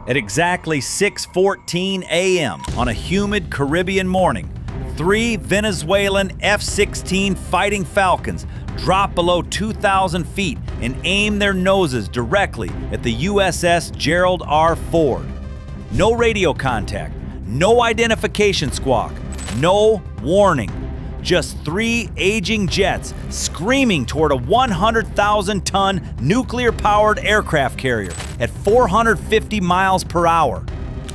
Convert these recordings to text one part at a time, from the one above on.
At exactly 6:14 a.m. on a humid Caribbean morning, 3 Venezuelan F-16 fighting Falcons drop below 2,000 feet and aim their noses directly at the USS Gerald R. Ford. No radio contact, no identification squawk, no warning. Just 3 aging jets screaming toward a 100,000-ton nuclear-powered aircraft carrier at 450 miles per hour.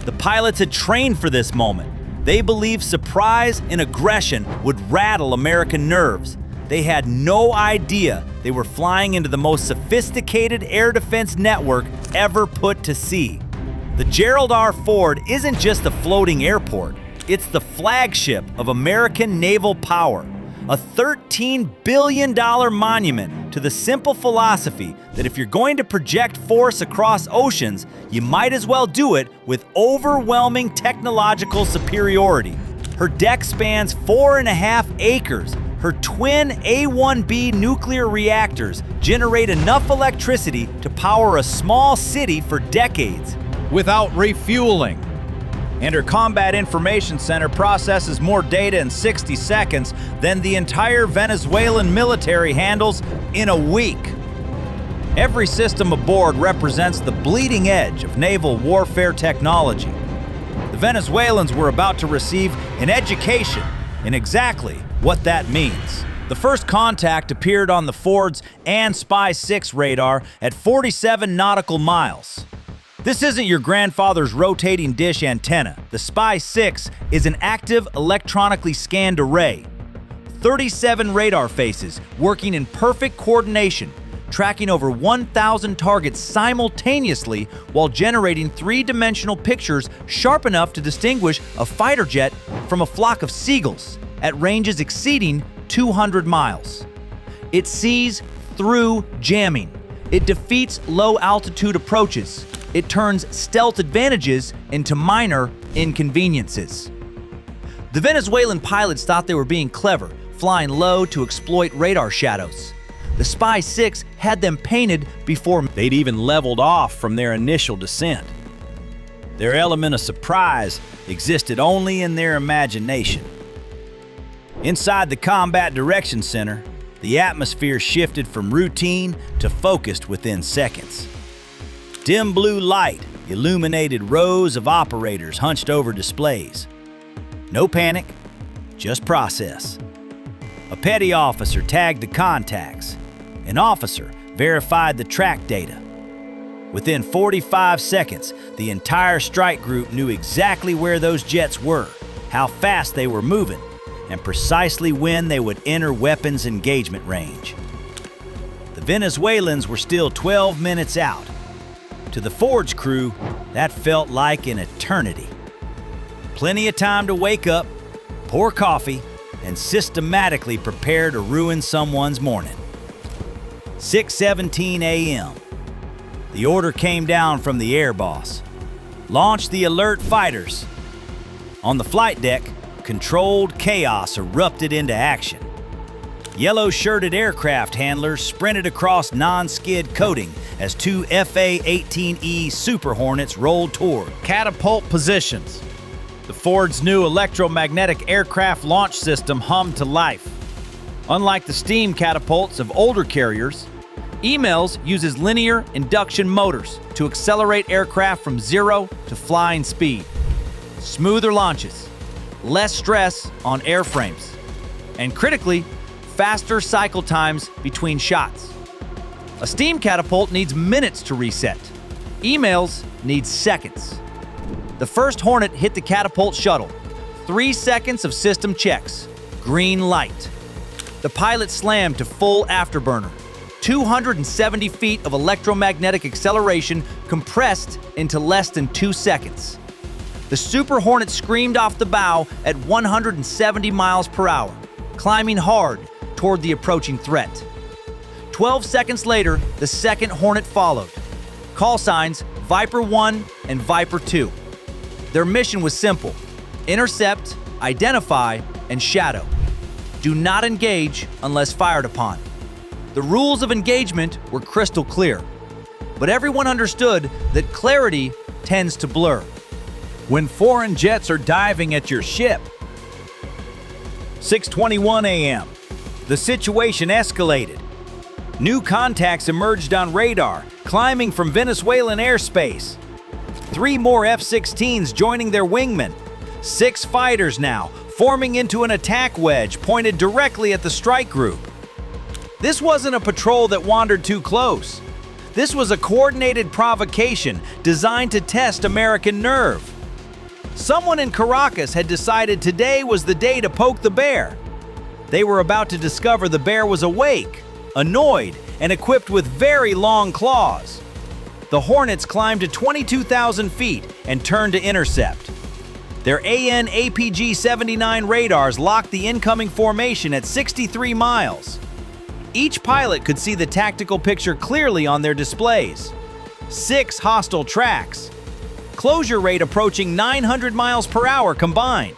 The pilots had trained for this moment. They believed surprise and aggression would rattle American nerves. They had no idea they were flying into the most sophisticated air defense network ever put to sea. The Gerald R. Ford isn't just a floating airport. It's the flagship of American naval power, a $13 billion monument to the simple philosophy that if you're going to project force across oceans, you might as well do it with overwhelming technological superiority. Her deck spans 4.5 acres. Her twin A-1B nuclear reactors generate enough electricity to power a small city for decades without refueling. And her Combat Information Center processes more data in 60 seconds than the entire Venezuelan military handles in a week. Every system aboard represents the bleeding edge of naval warfare technology. The Venezuelans were about to receive an education in exactly what that means. The first contact appeared on the Ford's and SPY-6 radar at 47 nautical miles. This isn't your grandfather's rotating dish antenna. The SPY-6 is an active electronically scanned array. 37 radar faces working in perfect coordination, tracking over 1,000 targets simultaneously while generating 3-dimensional pictures sharp enough to distinguish a fighter jet from a flock of seagulls at ranges exceeding 200 miles. It sees through jamming. It defeats low-altitude approaches. It turns stealth advantages into minor inconveniences. The Venezuelan pilots thought they were being clever, flying low to exploit radar shadows. The SPY-6 had them painted before they'd even leveled off from their initial descent. Their element of surprise existed only in their imagination. Inside the Combat Direction Center, the atmosphere shifted from routine to focused within seconds. Dim blue light illuminated rows of operators hunched over displays. No panic, just process. A petty officer tagged the contacts. An officer verified the track data. Within 45 seconds, the entire strike group knew exactly where those jets were, how fast they were moving, and precisely when they would enter weapons engagement range. The Venezuelans were still 12 minutes out. To the Ford's crew, that felt like an eternity. Plenty of time to wake up, pour coffee, and systematically prepare to ruin someone's morning. 6:17 a.m. The order came down from the air boss. Launch the alert fighters. On the flight deck, controlled chaos erupted into action. Yellow-shirted aircraft handlers sprinted across non-skid coating as 2 FA-18E Super Hornets rolled toward catapult positions. The Ford's new electromagnetic aircraft launch system hummed to life. Unlike the steam catapults of older carriers, EMELS uses linear induction motors to accelerate aircraft from 0 to flying speed. Smoother launches, less stress on airframes, and critically, faster cycle times between shots. A steam catapult needs minutes to reset. EMELS needs seconds. The first Hornet hit the catapult shuttle. 3 seconds of system checks. Green light. The pilot slammed to full afterburner. 270 feet of electromagnetic acceleration compressed into less than 2 seconds. The Super Hornet screamed off the bow at 170 miles per hour, climbing hard toward the approaching threat. 12 seconds later, the second Hornet followed. Call signs Viper 1 and Viper 2. Their mission was simple: intercept, identify, and shadow. Do not engage unless fired upon. The rules of engagement were crystal clear. but everyone understood that clarity tends to blur. When foreign jets are diving at your ship. 6:21 a.m. The situation escalated. New contacts emerged on radar, climbing from Venezuelan airspace. 3 more F-16s joining their wingmen. 6 fighters now, forming into an attack wedge pointed directly at the strike group. This wasn't a patrol that wandered too close. This was a coordinated provocation designed to test American nerve. Someone in Caracas had decided today was the day to poke the bear. They were about to discover the bear was awake, annoyed, and equipped with very long claws. The Hornets climbed to 22,000 feet and turned to intercept. Their AN/APG-79 radars locked the incoming formation at 63 miles. Each pilot could see the tactical picture clearly on their displays. 6 hostile tracks. Closure rate approaching 900 miles per hour combined.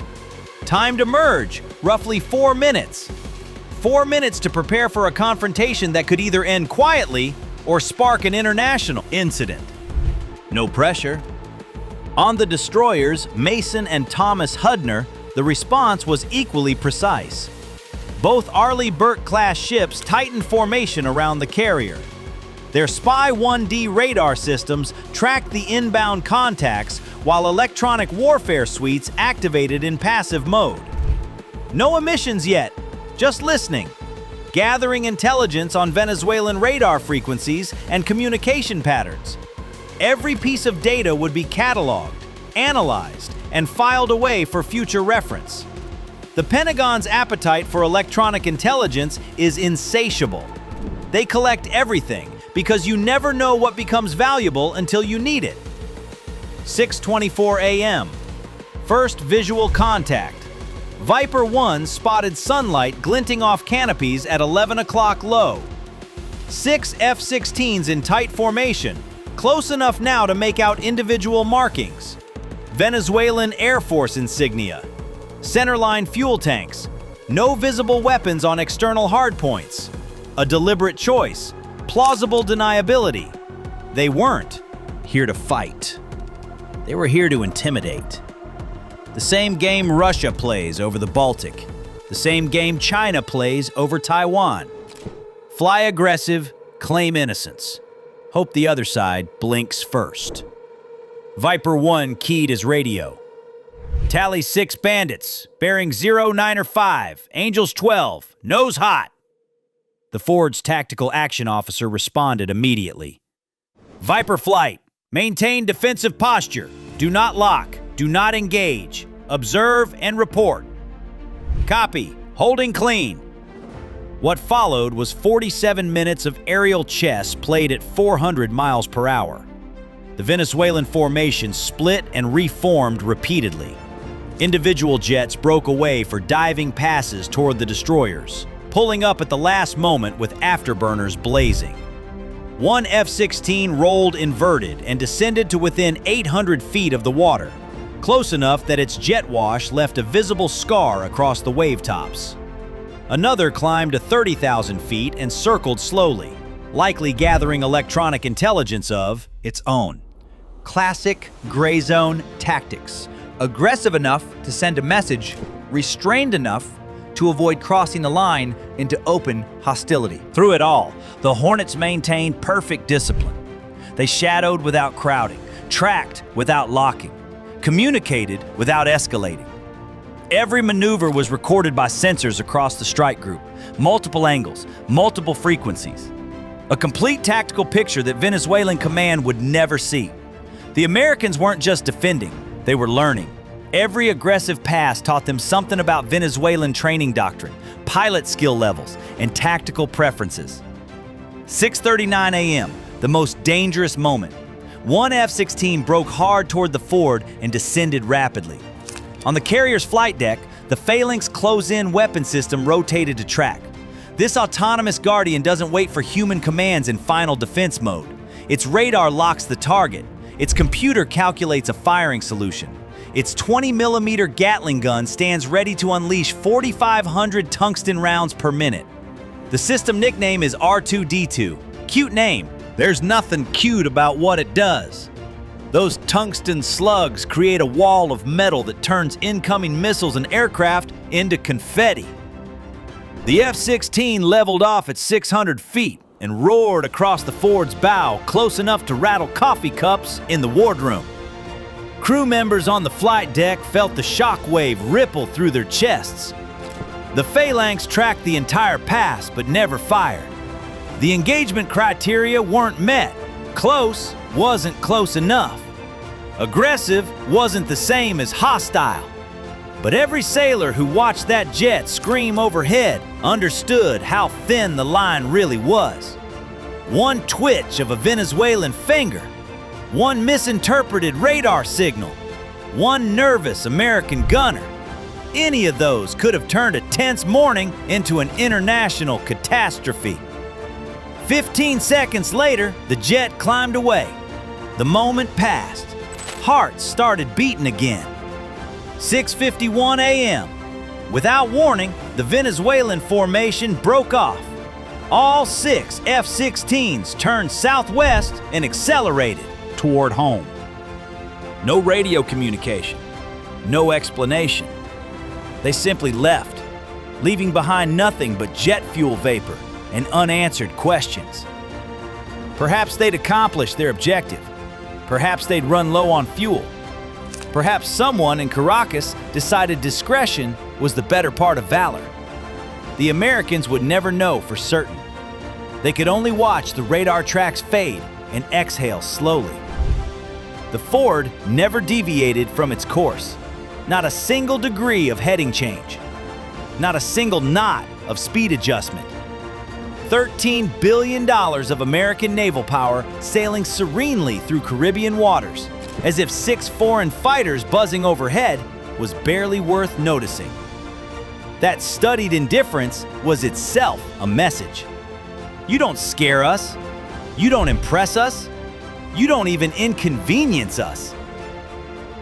Time to merge, roughly 4 minutes. 4 minutes to prepare for a confrontation that could either end quietly or spark an international incident. No pressure. On the destroyers, Mason and Thomas Hudner, the response was equally precise. Both Arleigh Burke-class ships tightened formation around the carrier. Their Spy-1D radar systems tracked the inbound contacts while electronic warfare suites activated in passive mode. No emissions yet, just listening, gathering intelligence on Venezuelan radar frequencies and communication patterns. Every piece of data would be cataloged, analyzed, and filed away for future reference. The Pentagon's appetite for electronic intelligence is insatiable. They collect everything because you never know what becomes valuable until you need it. 6:24 a.m. First visual contact. Viper 1 spotted sunlight glinting off canopies at 11 o'clock low. 6 F-16s in tight formation, close enough now to make out individual markings. Venezuelan Air Force insignia. Centerline fuel tanks. No visible weapons on external hardpoints. A deliberate choice. Plausible deniability. They weren't here to fight. They were here to intimidate. The same game Russia plays over the Baltic. The same game China plays over Taiwan. Fly aggressive, claim innocence. Hope the other side blinks first. Viper 1 keyed his radio. Tally 6 bandits, bearing 0905, Angels 12, nose hot. The Ford's tactical action officer responded immediately. Viper flight, maintain defensive posture. Do not lock, do not engage. Observe and report. Copy, holding clean. What followed was 47 minutes of aerial chess played at 400 miles per hour. The Venezuelan formation split and reformed repeatedly. Individual jets broke away for diving passes toward the destroyers, pulling up at the last moment with afterburners blazing. One F-16 rolled inverted and descended to within 800 feet of the water, close enough that its jet wash left a visible scar across the wave tops. Another climbed to 30,000 feet and circled slowly, likely gathering electronic intelligence of its own. Classic gray zone tactics. Aggressive enough to send a message, restrained enough to avoid crossing the line into open hostility. Through it all, the Hornets maintained perfect discipline. They shadowed without crowding, tracked without locking, communicated without escalating. Every maneuver was recorded by sensors across the strike group, multiple angles, multiple frequencies. A complete tactical picture that Venezuelan command would never see. The Americans weren't just defending, they were learning. Every aggressive pass taught them something about Venezuelan training doctrine, pilot skill levels, and tactical preferences. 6:39 a.m., the most dangerous moment. One F-16 broke hard toward the Ford and descended rapidly. On the carrier's flight deck, the Phalanx close-in weapon system rotated to track. This autonomous Guardian doesn't wait for human commands in final defense mode. Its radar locks the target. Its computer calculates a firing solution. Its 20mm Gatling gun stands ready to unleash 4,500 tungsten rounds per minute. The system nickname is R2-D2. Cute name, There's nothing cute about what it does. Those tungsten slugs create a wall of metal that turns incoming missiles and aircraft into confetti. The F-16 leveled off at 600 feet and roared across the Ford's bow close enough to rattle coffee cups in the wardroom. Crew members on the flight deck felt the shock wave ripple through their chests. The Phalanx tracked the entire pass but never fired. The engagement criteria weren't met. Close wasn't close enough. Aggressive wasn't the same as hostile. But every sailor who watched that jet scream overhead understood how thin the line really was. One twitch of a Venezuelan finger, one misinterpreted radar signal, one nervous American gunner. Any of those could have turned a tense morning into an international catastrophe. 15 seconds later, the jet climbed away. The moment passed. Hearts started beating again. 6:51 a.m. Without warning, the Venezuelan formation broke off. All 6 F-16s turned southwest and accelerated toward home. No radio communication, no explanation. They simply left, leaving behind nothing but jet fuel vapor and unanswered questions. Perhaps they'd accomplished their objective. Perhaps they'd run low on fuel. Perhaps someone in Caracas decided discretion was the better part of valor. The Americans would never know for certain. They could only watch the radar tracks fade and exhale slowly. The Ford never deviated from its course. Not a single degree of heading change. Not a single knot of speed adjustment. $13 billion of American naval power sailing serenely through Caribbean waters, as if 6 foreign fighters buzzing overhead was barely worth noticing. That studied indifference was itself a message. You don't scare us. You don't impress us. You don't even inconvenience us.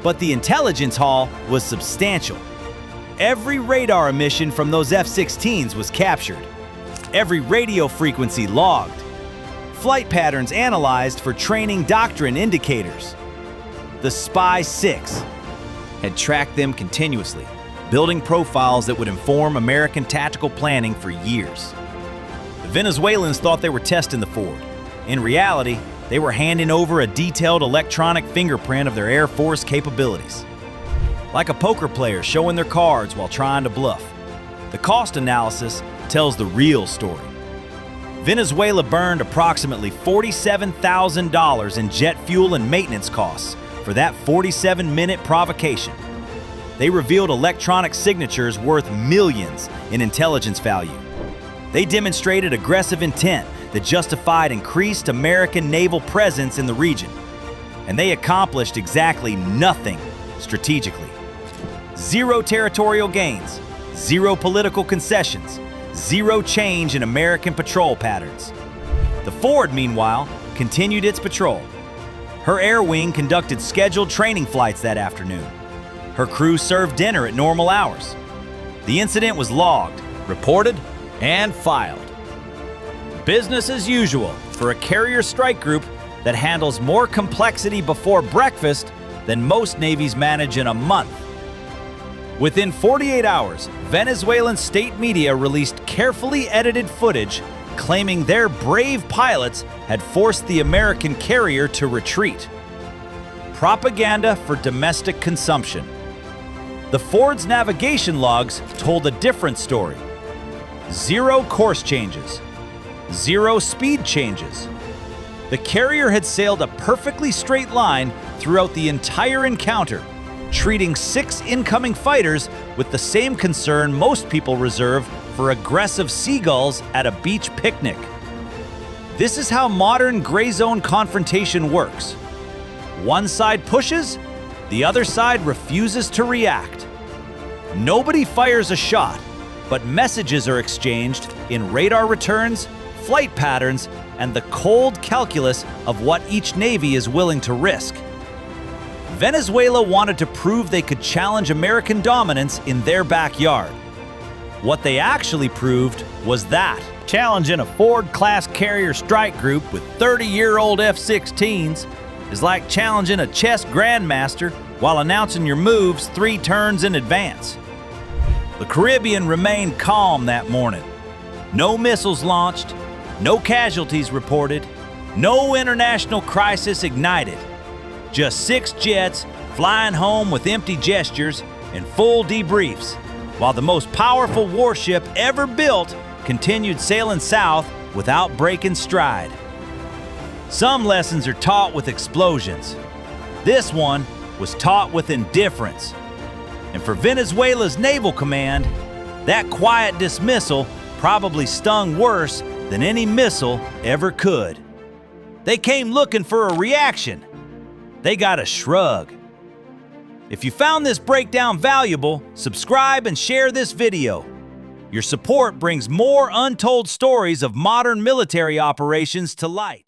But the intelligence haul was substantial. Every radar emission from those F-16s was captured. Every radio frequency logged. Flight patterns analyzed for training doctrine indicators. The Spy 6 had tracked them continuously, building profiles that would inform American tactical planning for years. The Venezuelans thought they were testing the Ford. In reality, they were handing over a detailed electronic fingerprint of their Air Force capabilities. Like a poker player showing their cards while trying to bluff. The cost analysis tells the real story. Venezuela burned approximately $47,000 in jet fuel and maintenance costs for that 47-minute provocation. They revealed electronic signatures worth millions in intelligence value. They demonstrated aggressive intent that justified increased American naval presence in the region. And they accomplished exactly nothing strategically. Zero territorial gains, zero political concessions, zero change in American patrol patterns. The Ford, meanwhile, continued its patrol. Her air wing conducted scheduled training flights that afternoon. Her crew served dinner at normal hours. The incident was logged, Reported and filed. Business as usual for a carrier strike group that handles more complexity before breakfast than most navies manage in a month. Within 48 hours, Venezuelan state media released carefully edited footage claiming their brave pilots had forced the American carrier to retreat. Propaganda for domestic consumption. The Ford's navigation logs told a different story. Zero course changes. Zero speed changes. The carrier had sailed a perfectly straight line throughout the entire encounter, treating 6 incoming fighters with the same concern most people reserve for aggressive seagulls at a beach picnic. This is how modern gray zone confrontation works. One side pushes, the other side refuses to react. Nobody fires a shot, but messages are exchanged in radar returns, flight patterns, and the cold calculus of what each navy is willing to risk. Venezuela wanted to prove they could challenge American dominance in their backyard. What they actually proved was that challenging a Ford-class carrier strike group with 30-year-old F-16s is like challenging a chess grandmaster while announcing your moves 3 turns in advance. The Caribbean remained calm that morning. No missiles launched, no casualties reported, no international crisis ignited. Just 6 jets flying home with empty gestures and full debriefs, while the most powerful warship ever built continued sailing south without breaking stride. Some lessons are taught with explosions. This one was taught with indifference. And for Venezuela's naval command, that quiet dismissal probably stung worse than any missile ever could. They came looking for a reaction. They got a shrug. If you found this breakdown valuable, subscribe and share this video. Your support brings more untold stories of modern military operations to light.